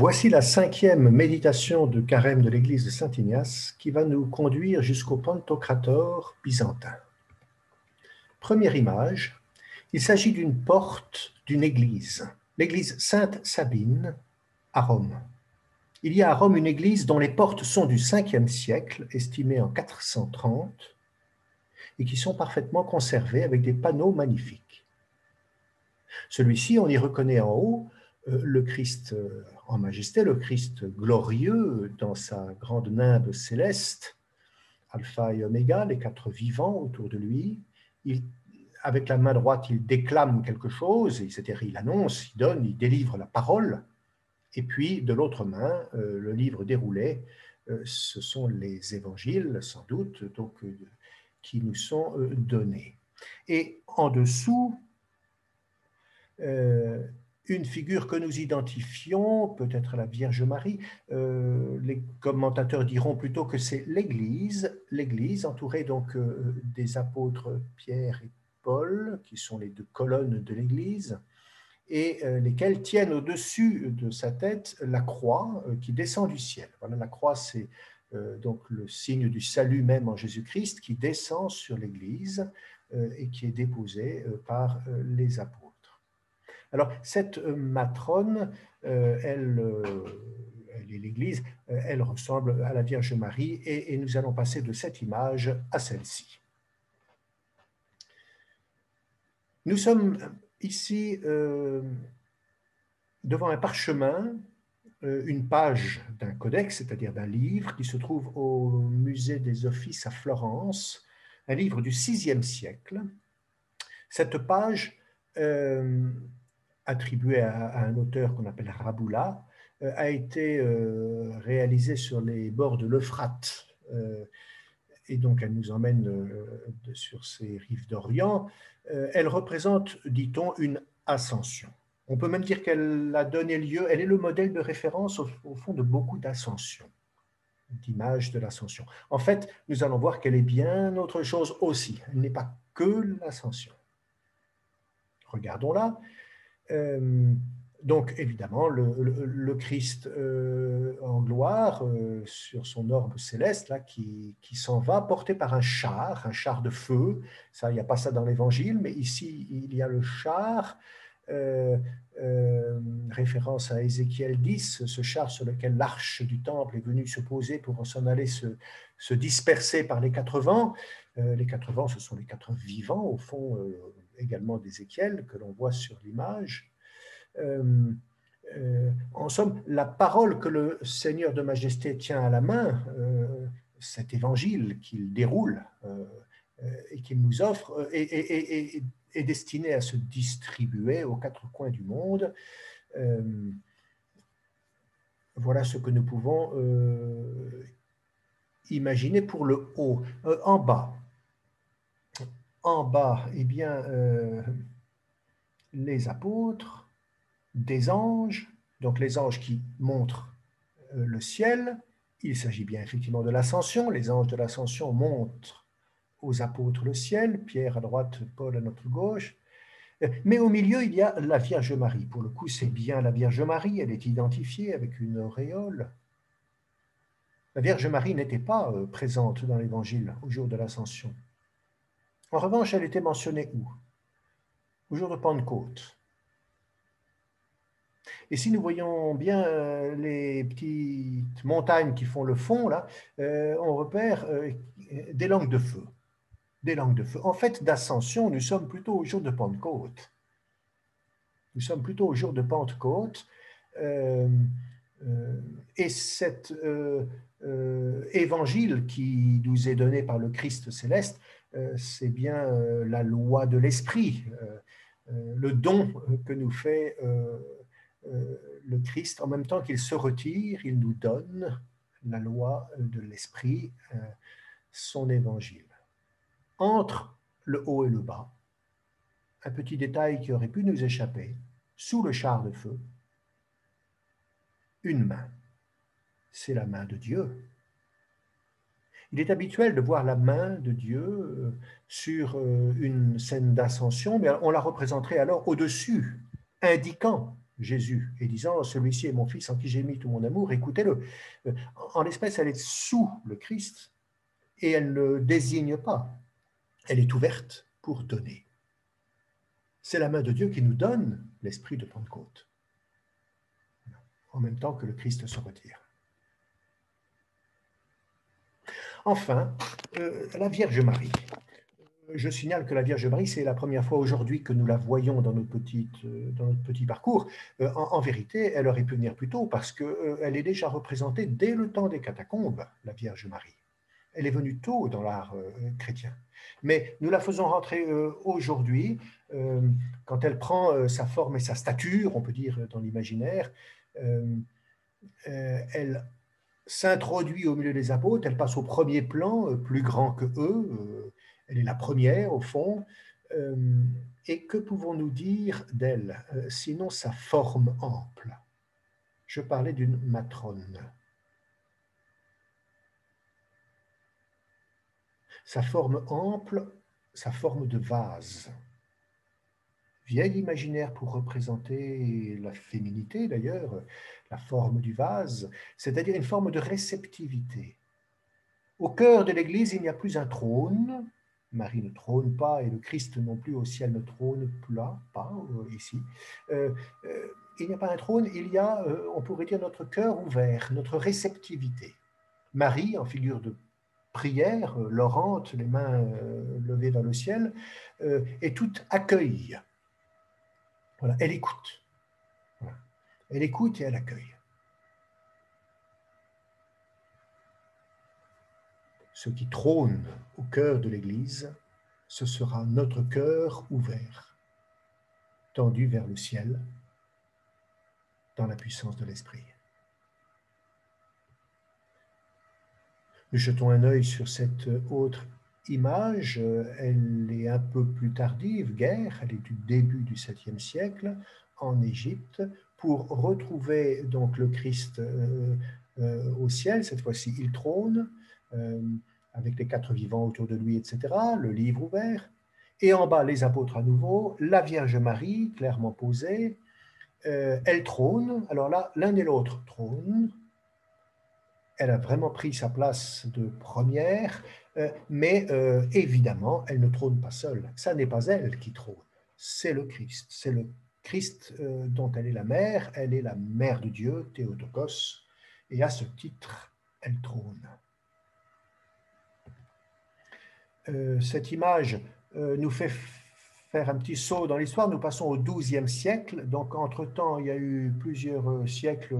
Voici la 5e méditation de carême de l'église de Saint-Ignace qui va nous conduire jusqu'au Pantocrator byzantin. Première image, il s'agit d'une porte d'une église, l'église Sainte-Sabine à Rome. Il y a à Rome une église dont les portes sont du 5e siècle, estimées en 430, et qui sont parfaitement conservées avec des panneaux magnifiques. Celui-ci, on y reconnaît en haut le Christ en majesté, le Christ glorieux dans sa grande nimbe céleste, Alpha et Oméga, les 4 vivants autour de lui. Avec la main droite, il déclame quelque chose, c'est-à-dire il annonce, il donne, il délivre la parole. Et puis, de l'autre main, le livre déroulé, ce sont les évangiles, sans doute, donc, qui nous sont donnés. Et en dessous, une figure que nous identifions, peut-être la Vierge Marie, les commentateurs diront plutôt que c'est l'Église entourée donc des apôtres Pierre et Paul, qui sont les 2 colonnes de l'Église, et lesquels tiennent au-dessus de sa tête la croix qui descend du ciel. Voilà, la croix, c'est donc le signe du salut même en Jésus-Christ qui descend sur l'Église et qui est déposé par les apôtres. Alors, cette matrone, elle est l'Église, elle ressemble à la Vierge Marie et nous allons passer de cette image à celle-ci. Nous sommes ici devant un parchemin, une page d'un codex, c'est-à-dire d'un livre qui se trouve au musée des Offices à Florence, un livre du VIe siècle. Cette page attribuée à un auteur qu'on appelle Raboula, a été réalisée sur les bords de l'Euphrate. Et donc, elle nous emmène sur ces rives d'Orient. Elle représente, dit-on, une ascension. On peut même dire qu'elle a donné lieu, elle est le modèle de référence au fond de beaucoup d'ascensions, d'images de l'ascension. En fait, nous allons voir qu'elle est bien autre chose aussi. Elle n'est pas que l'ascension. Regardons-la. Donc, évidemment, le Christ en gloire sur son orbe céleste là, qui s'en va, porté par un char de feu. Ça, il n'y a pas ça dans l'Évangile, mais ici, il y a le char, référence à Ézéchiel 10, ce char sur lequel l'arche du temple est venue se poser pour s'en aller se disperser par les 4 vents. Les 4 vents, ce sont les 4 vivants, au fond, également d'Ézéchiel, que l'on voit sur l'image. En somme, la parole que le Seigneur de Majesté tient à la main, cet évangile qu'il déroule et qu'il nous offre, est destiné à se distribuer aux 4 coins du monde. Voilà ce que nous pouvons imaginer pour le haut. En bas, eh bien, les apôtres, des anges, donc les anges qui montrent le ciel. Il s'agit bien effectivement de l'ascension. Les anges de l'ascension montrent aux apôtres le ciel, Pierre à droite, Paul à notre gauche. Mais au milieu, il y a la Vierge Marie. Pour le coup, c'est bien la Vierge Marie, elle est identifiée avec une auréole. La Vierge Marie n'était pas présente dans l'Évangile au jour de l'Ascension. En revanche, elle était mentionnée où? Au jour de Pentecôte. Et si nous voyons bien les petites montagnes qui font le fond, là, on repère des langues de feu. Des langues de feu. En fait, d'ascension, nous sommes plutôt au jour de Pentecôte. Nous sommes plutôt au jour de Pentecôte. Et cet évangile qui nous est donné par le Christ céleste, c'est bien la loi de l'Esprit, le don que nous fait le Christ. En même temps qu'il se retire, il nous donne la loi de l'Esprit, son évangile. Entre le haut et le bas, un petit détail qui aurait pu nous échapper, sous le char de feu, une main. C'est la main de Dieu. Il est habituel de voir la main de Dieu sur une scène d'ascension, mais on la représenterait alors au-dessus, indiquant Jésus et disant « Celui-ci est mon fils en qui j'ai mis tout mon amour, écoutez-le ». En l'espèce, elle est sous le Christ et elle ne désigne pas. Elle est ouverte pour donner. C'est la main de Dieu qui nous donne l'esprit de Pentecôte, en même temps que le Christ se retire. Enfin, la Vierge Marie. Je signale que la Vierge Marie, c'est la première fois aujourd'hui que nous la voyons dans notre petit parcours. En vérité, elle aurait pu venir plus tôt parce qu'elle est déjà représentée dès le temps des catacombes, la Vierge Marie. Elle est venue tôt dans l'art chrétien. Mais nous la faisons rentrer aujourd'hui, quand elle prend sa forme et sa stature, on peut dire dans l'imaginaire, elle s'introduit au milieu des apôtres, elle passe au premier plan, plus grand que eux, elle est la première au fond. Et que pouvons-nous dire d'elle, sinon sa forme ample? Je parlais d'une matrone. Sa forme ample, sa forme de vase. Vieil imaginaire pour représenter la féminité d'ailleurs, la forme du vase, c'est-à-dire une forme de réceptivité. Au cœur de l'Église, il n'y a plus un trône, Marie ne trône pas et le Christ non plus au ciel ne trône pas ici. Il n'y a pas un trône, il y a, on pourrait dire, notre cœur ouvert, notre réceptivité. Marie, en figure de prière, l'orante, les mains levées vers le ciel, et tout accueille. Voilà, elle écoute. Voilà. Elle écoute et elle accueille. Ce qui trône au cœur de l'Église, ce sera notre cœur ouvert, tendu vers le ciel, dans la puissance de l'Esprit. Nous jetons un œil sur cette autre image, elle est un peu plus tardive, guère, elle est du début du 7e siècle, en Égypte, pour retrouver donc le Christ au ciel. Cette fois-ci, il trône, avec les 4 vivants autour de lui, etc., le livre ouvert. Et en bas, les apôtres à nouveau, la Vierge Marie, clairement posée, elle trône. Alors là, l'un et l'autre trônent. Elle a vraiment pris sa place de première, mais évidemment, elle ne trône pas seule. Ça n'est pas elle qui trône, c'est le Christ. C'est le Christ dont elle est la mère de Dieu, Théotokos, et à ce titre, elle trône. Cette image nous fait faire un petit saut dans l'histoire. Nous passons au XIIe siècle. Donc, entre-temps, il y a eu plusieurs siècles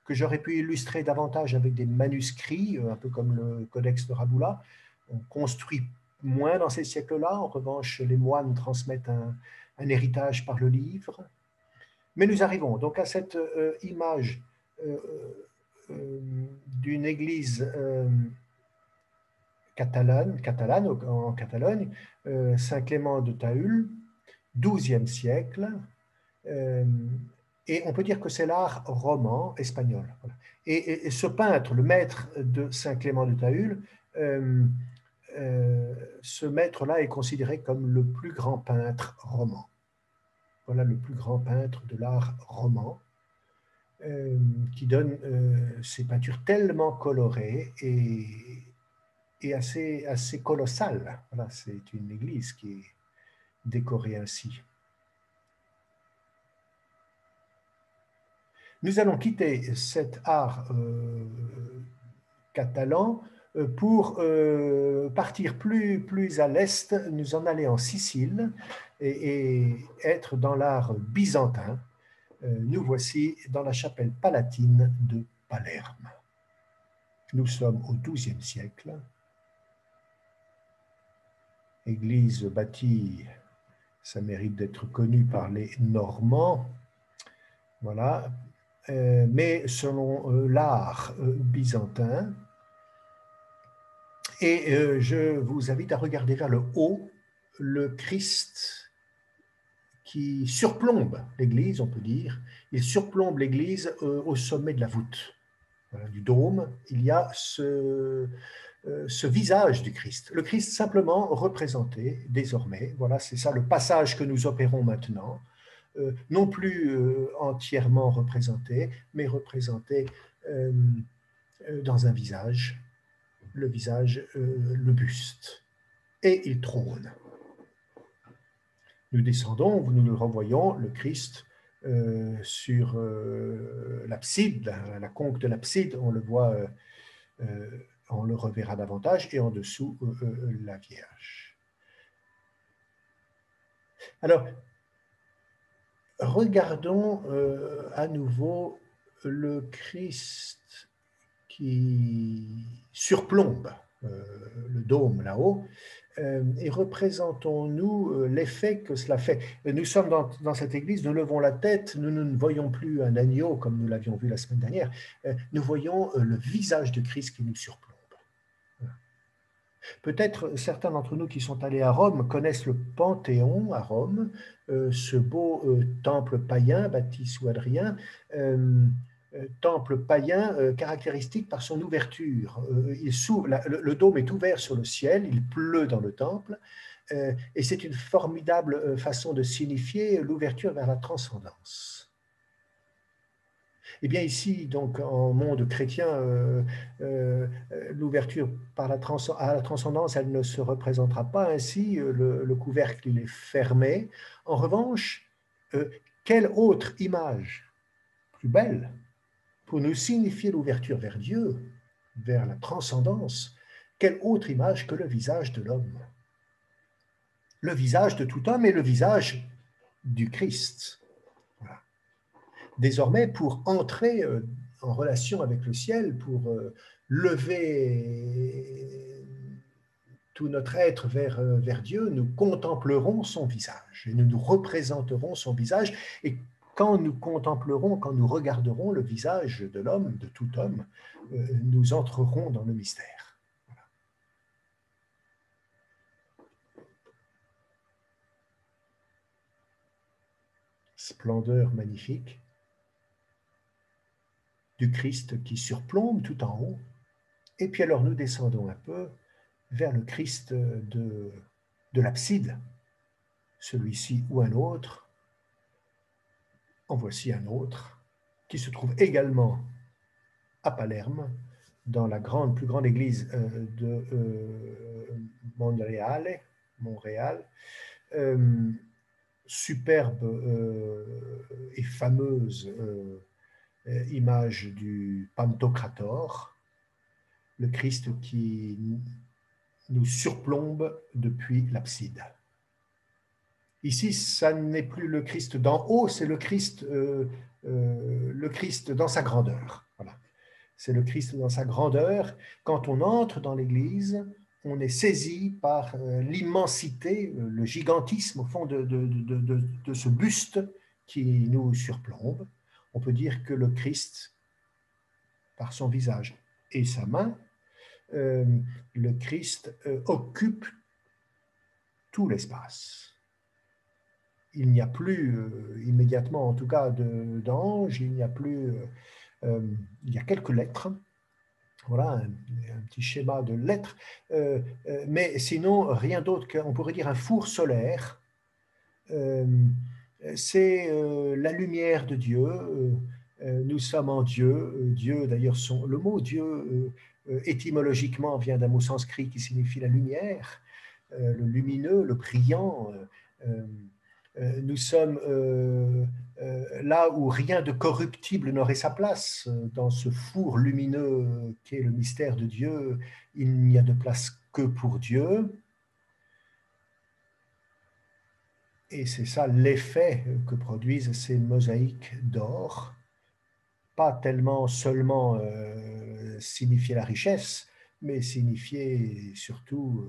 que j'aurais pu illustrer davantage avec des manuscrits, un peu comme le Codex de Raboula. On construit moins dans ces siècles-là. En revanche, les moines transmettent un héritage par le livre. Mais nous arrivons donc à cette image d'une église catalane en Catalogne, Saint-Clément de Taül, XIIe siècle, et on peut dire que c'est l'art roman espagnol. Voilà. Et ce peintre, le maître de Saint-Clément de Taül, ce maître-là est considéré comme le plus grand peintre roman. Voilà le plus grand peintre de l'art roman, qui donne ces peintures tellement colorées et assez colossale. Voilà, c'est une église qui est décorée ainsi. Nous allons quitter cet art catalan pour partir plus à l'est, nous en aller en Sicile et être dans l'art byzantin. Nous voici dans la chapelle palatine de Palerme. Nous sommes au XIIe siècle. Église bâtie, ça mérite d'être connu par les Normands, voilà, mais selon l'art byzantin. Et je vous invite à regarder vers le haut le Christ qui surplombe l'église, on peut dire. Il surplombe l'église au sommet de la voûte. Voilà, du dôme, il y a ce visage du Christ. Le Christ simplement représenté désormais. Voilà, c'est ça le passage que nous opérons maintenant. non plus entièrement représentés, mais représentés dans un visage, le buste. Et il trône. Nous descendons, nous le revoyons, le Christ sur l'abside, la conque de l'abside, on le voit, on le reverra davantage, et en dessous, la Vierge. Alors, regardons à nouveau le Christ qui surplombe le dôme là-haut, et représentons-nous l'effet que cela fait. Nous sommes dans cette église, nous levons la tête, nous ne voyons plus un agneau comme nous l'avions vu la semaine dernière, nous voyons le visage de Christ qui nous surplombe. Peut-être certains d'entre nous qui sont allés à Rome connaissent le Panthéon à Rome, ce beau temple païen bâti sous Hadrien, temple païen caractéristique par son ouverture. Le dôme est ouvert sur le ciel, il pleut dans le temple, et c'est une formidable façon de signifier l'ouverture vers la transcendance. Eh bien ici, donc en monde chrétien, l'ouverture à la transcendance, elle ne se représentera pas ainsi, le couvercle il est fermé. En revanche, quelle autre image plus belle pour nous signifier l'ouverture vers Dieu, vers la transcendance, quelle autre image que le visage de l'homme? Le visage de tout homme est le visage du Christ. Voilà. Désormais, pour entrer en relation avec le ciel, pour lever tout notre être vers Dieu, nous contemplerons son visage et nous nous représenterons son visage. Et quand nous contemplerons, quand nous regarderons le visage de l'homme, de tout homme, nous entrerons dans le mystère. Voilà. Splendeur magnifique du Christ qui surplombe tout en haut. Et puis alors nous descendons un peu vers le Christ de l'abside, celui-ci ou un autre. En voici un autre qui se trouve également à Palerme, dans la plus grande église de Montréal, superbe et fameuse image du Pantocrator, le Christ qui nous surplombe depuis l'abside. Ici, ça n'est plus le Christ d'en haut, c'est le Christ dans sa grandeur. Voilà. C'est le Christ dans sa grandeur. Quand on entre dans l'Église, on est saisi par l'immensité, le gigantisme au fond de ce buste qui nous surplombe. On peut dire que le Christ, par son visage et sa main, le Christ occupe tout l'espace. Il n'y a plus, immédiatement en tout cas, d'anges, il n'y a plus, il y a quelques lettres, voilà, un petit schéma de lettres, mais sinon rien d'autre qu'on pourrait dire un four solaire. C'est la lumière de Dieu. Nous sommes en Dieu. Dieu, d'ailleurs, le mot Dieu, étymologiquement, vient d'un mot sanskrit qui signifie la lumière, le lumineux, le brillant. Nous sommes là où rien de corruptible n'aurait sa place. Dans ce four lumineux qu'est le mystère de Dieu, il n'y a de place que pour Dieu. Et c'est ça l'effet que produisent ces mosaïques d'or. Pas tellement seulement signifier la richesse, mais signifier surtout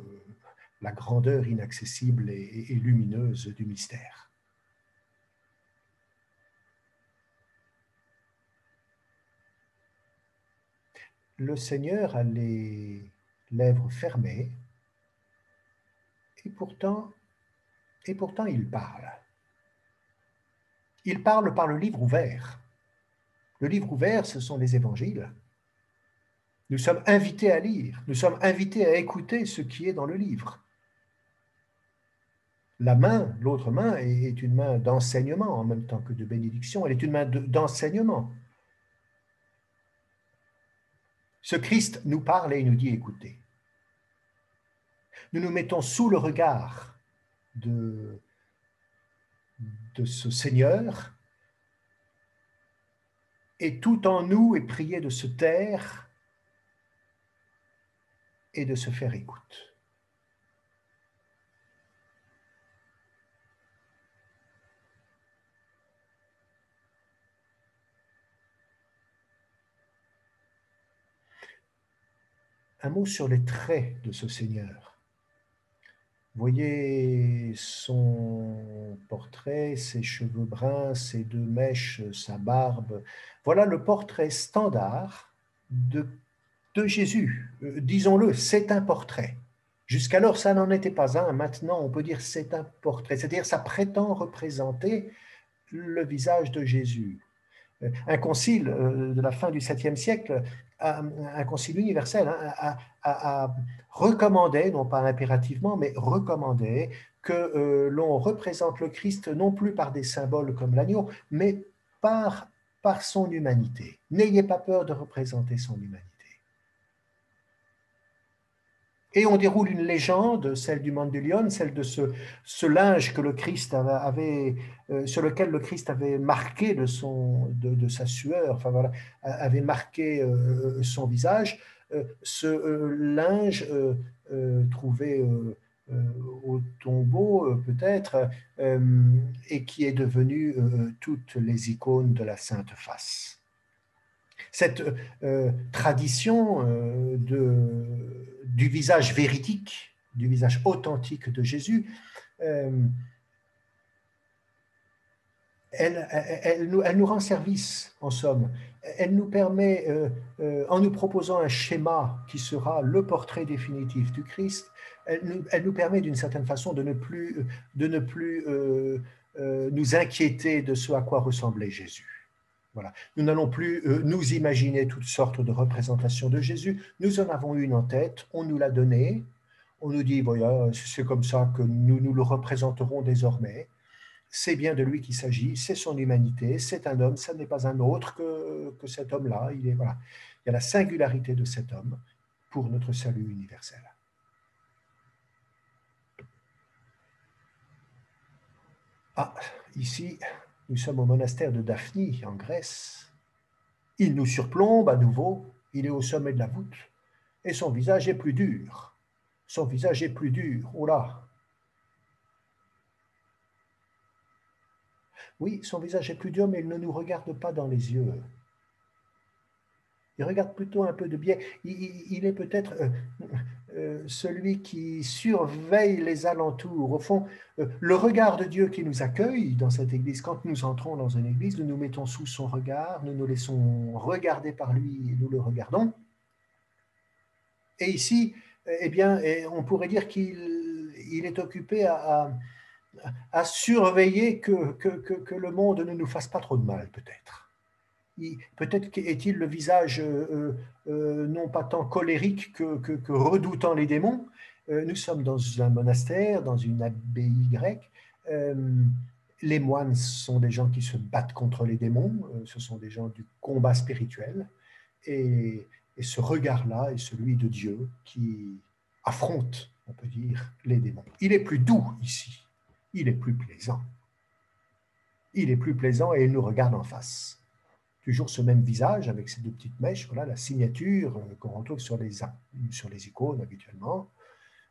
la grandeur inaccessible et lumineuse du mystère. Le Seigneur a les lèvres fermées et pourtant il parle. Il parle par le livre ouvert. Le livre ouvert, ce sont les évangiles. Nous sommes invités à lire, nous sommes invités à écouter ce qui est dans le livre. La main, l'autre main, est une main d'enseignement en même temps que de bénédiction. Elle est une main d'enseignement. Ce Christ nous parle et nous dit, écoutez, nous nous mettons sous le regard de, de ce Seigneur et tout en nous est prié de se taire et de se faire écoute. Un mot sur les traits de ce Seigneur. Voyez son portrait, ses cheveux bruns, ses deux mèches, sa barbe. Voilà le portrait standard de Jésus. Disons-le, c'est un portrait. Jusqu'alors, ça n'en était pas un. Maintenant, on peut dire c'est un portrait. C'est-à-dire, ça prétend représenter le visage de Jésus. Un concile de la fin du 7e siècle, un concile universel, a recommandé, non pas impérativement, mais recommandé que l'on représente le Christ non plus par des symboles comme l'agneau, mais par son humanité. N'ayez pas peur de représenter son humanité. Et on déroule une légende, celle du Mandulion, celle de ce linge que le Christ avait sur lequel le Christ avait marqué de sa sueur, enfin voilà, avait marqué son visage. Ce linge trouvé au tombeau, peut-être, et qui est devenu toutes les icônes de la Sainte Face. Cette tradition du visage véridique, du visage authentique de Jésus, elle nous rend service, en somme. Elle nous permet, en nous proposant un schéma qui sera le portrait définitif du Christ, elle nous permet d'une certaine façon de ne plus nous inquiéter de ce à quoi ressemblait Jésus. Voilà. Nous n'allons plus nous imaginer toutes sortes de représentations de Jésus. Nous en avons une en tête, on nous l'a donnée, on nous dit, voilà, c'est comme ça que nous le représenterons désormais. C'est bien de lui qu'il s'agit, c'est son humanité, c'est un homme, ça n'est pas un autre que cet homme-là. Voilà. Il y a la singularité de cet homme pour notre salut universel. Ah, ici, nous sommes au monastère de Daphni, en Grèce. Il nous surplombe à nouveau, il est au sommet de la voûte, et son visage est plus dur. Son visage est plus dur, oh là! Oui, son visage est plus dur, mais il ne nous regarde pas dans les yeux. Il regarde plutôt un peu de biais. Il est peut-être celui qui surveille les alentours. Au fond, le regard de Dieu qui nous accueille dans cette église, quand nous entrons dans une église, nous nous mettons sous son regard, nous nous laissons regarder par lui et nous le regardons. Et ici, eh bien, on pourrait dire qu'il est occupé à surveiller que le monde ne nous fasse pas trop de mal, peut-être. Peut-être est-il le visage non pas tant colérique que redoutant les démons. Nous sommes dans un monastère, dans une abbaye grecque. Les moines sont des gens qui se battent contre les démons, ce sont des gens du combat spirituel. Et ce regard-là est celui de Dieu qui affronte, on peut dire, les démons. Il est plus doux ici, il est plus plaisant. Il est plus plaisant et il nous regarde en face. Toujours ce même visage avec ces deux petites mèches, voilà la signature qu'on retrouve sur les icônes habituellement.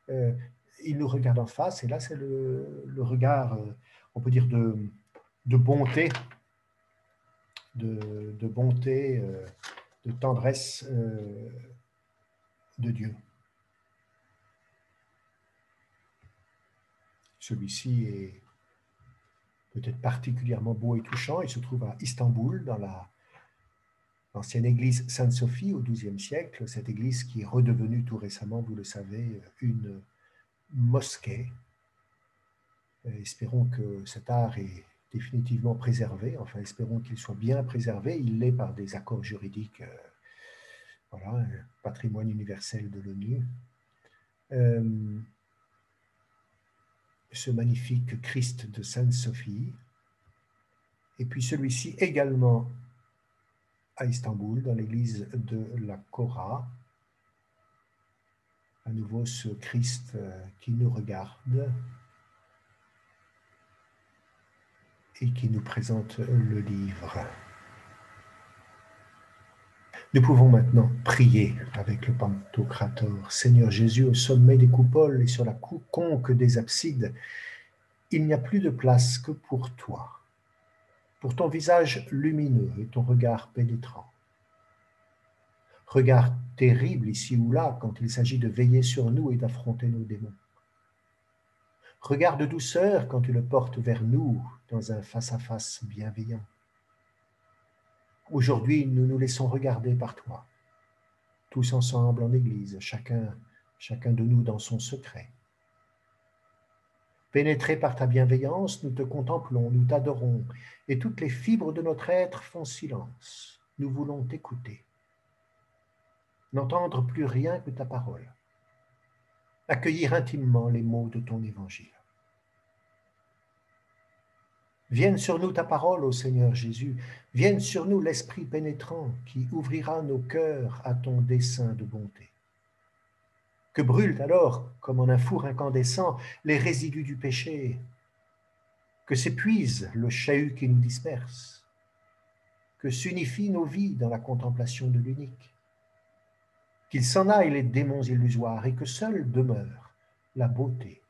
Il nous regarde en face et là c'est le regard, on peut dire, de bonté, de bonté, de tendresse de Dieu. Celui-ci est peut-être particulièrement beau et touchant. Il se trouve à Istanbul, dans l'ancienne église Sainte-Sophie au XIIe siècle, cette église qui est redevenue tout récemment, vous le savez, une mosquée. Espérons que cet art est définitivement préservé, enfin espérons qu'il soit bien préservé, il l'est par des accords juridiques, voilà, un patrimoine universel de l'ONU. ce magnifique Christ de Sainte-Sophie, et puis celui-ci également à Istanbul, dans l'église de la Kora. À nouveau ce Christ qui nous regarde et qui nous présente le livre. Nous pouvons maintenant prier avec le Pantocrator. Seigneur Jésus, au sommet des coupoles et sur la conque des absides, il n'y a plus de place que pour toi, pour ton visage lumineux et ton regard pénétrant. Regard terrible ici ou là quand il s'agit de veiller sur nous et d'affronter nos démons. Regard de douceur quand tu le portes vers nous dans un face-à-face bienveillant. Aujourd'hui, nous nous laissons regarder par toi, tous ensemble en Église, chacun de nous dans son secret. Pénétrés par ta bienveillance, nous te contemplons, nous t'adorons, et toutes les fibres de notre être font silence. Nous voulons t'écouter, n'entendre plus rien que ta parole, accueillir intimement les mots de ton évangile. Vienne sur nous ta parole, ô Seigneur Jésus, vienne sur nous l'Esprit pénétrant qui ouvrira nos cœurs à ton dessein de bonté. Que brûlent alors, comme en un four incandescent, les résidus du péché, que s'épuise le chahut qui nous disperse, que s'unifient nos vies dans la contemplation de l'unique, qu'ils s'en aillent les démons illusoires et que seule demeure la beauté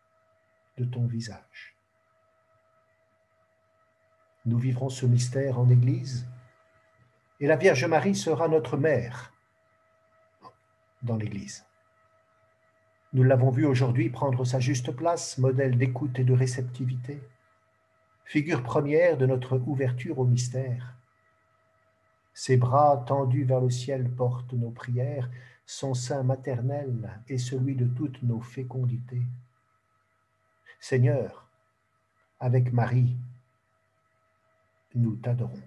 de ton visage. Nous vivrons ce mystère en Église et la Vierge Marie sera notre mère dans l'Église. Nous l'avons vu aujourd'hui prendre sa juste place, modèle d'écoute et de réceptivité, figure première de notre ouverture au mystère. Ses bras tendus vers le ciel portent nos prières, son sein maternel est celui de toutes nos fécondités. Seigneur, avec Marie, nous t'adorons.